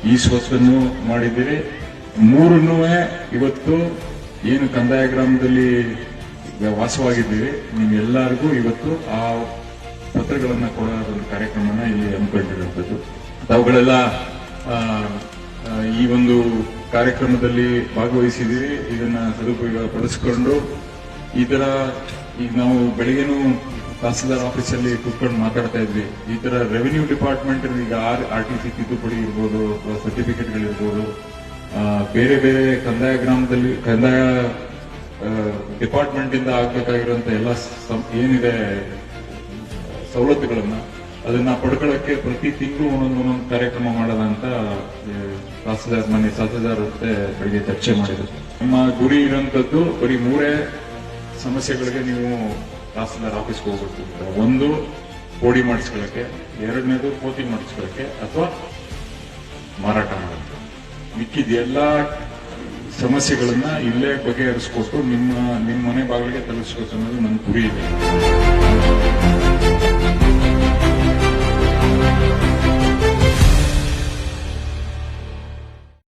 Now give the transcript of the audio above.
ಈ ಸ್ವತ್ತನ್ನು ಮಾಡಿದ್ದೀರಿ. ಮೂರನ್ನೂ ಇವತ್ತು ಏನು ಕಂದಾಯ ಗ್ರಾಮದಲ್ಲಿ ವಾಸವಾಗಿದ್ದೀರಿ ನಿಮ್ಮೆಲ್ಲರಿಗೂ ಇವತ್ತು ಆ ಪತ್ರಗಳನ್ನ ಕೊಡೋ ಒಂದು ಕಾರ್ಯಕ್ರಮನ ಇಲ್ಲಿ ಹಮ್ಮಿಕೊಂಡಿರುವಂಥದ್ದು. ತಾವುಗಳೆಲ್ಲ ಈ ಒಂದು ಕಾರ್ಯಕ್ರಮದಲ್ಲಿ ಭಾಗವಹಿಸಿದ್ದೀರಿ. ಇದನ್ನ ಸದುಪಯೋಗ ಪಡಿಸಿಕೊಂಡು ಈ ತರ ಈಗ ನಾವು ಬೆಳಿಗ್ಗೆನೂ ತಹಸೀಲ್ದಾರ್ ಆಫೀಸಲ್ಲಿ ಕೂತ್ಕೊಂಡು ಮಾತಾಡ್ತಾ ಇದ್ವಿ. ಈ ತರ ರೆವಿನ್ಯೂ ಡಿಪಾರ್ಟ್ಮೆಂಟ್ ಈಗ RTC ತಿದ್ದುಪಡಿ ಇರ್ಬೋದು, ಸರ್ಟಿಫಿಕೇಟ್ಗಳಿರ್ಬೋದು, ಬೇರೆ ಬೇರೆ ಕಂದಾಯ ಗ್ರಾಮದಲ್ಲಿ ಕಂದಾಯ ಡಿಪಾರ್ಟ್ಮೆಂಟ್ ಇಂದ ಆಗ್ಬೇಕಾಗಿರುವಂತ ಎಲ್ಲ ಏನಿದೆ ಸವಲತ್ತುಗಳನ್ನ ಅದನ್ನ ಪಡ್ಕೊಳ್ಳಕ್ಕೆ ಪ್ರತಿ ತಿಂಗಳು ಒಂದೊಂದು ಕಾರ್ಯಕ್ರಮ ಮಾಡೋದ ಅಂತ ತಹಸೀಲ್ದಾರ್ ಜೊತೆ ಬೆಳಿಗ್ಗೆ ಚರ್ಚೆ ಮಾಡಿದ್ರು. ನಿಮ್ಮ ಗುರಿ ಇರುವಂತದ್ದು ಬರೀ 3 ಸಮಸ್ಯೆಗಳಿಗೆ ನೀವು ತಹಸೀಲ್ದಾರ್ ಆಫೀಸ್ಗೆ ಹೋಗ್ಬೇಕು. ಒಂದು ಕೋಡಿ ಮಾಡಿಸ್ಕೊಳ್ಳಕ್ಕೆ, ಎರಡನೇದು ಕೋತಿ ಮಾಡಿಸ್ಕೊಳ್ಳಕ್ಕೆ ಅಥವಾ ಮಾರಾಟ ಮಾಡೋದು. ಮಿಕ್ಕಿದ ಎಲ್ಲಾ ಸಮಸ್ಯೆಗಳನ್ನ ಇಲ್ಲೇ ಬಗೆಹರಿಸ್ಕೊಟ್ಟು ನಿಮ್ಮ ಮನೆ ಬಾಗಿಲಿಗೆ ತಲುಪಿಸ್ಬೇಕು ಅನ್ನೋದು ನನ್ನ ಗುರಿ ಇದೆ.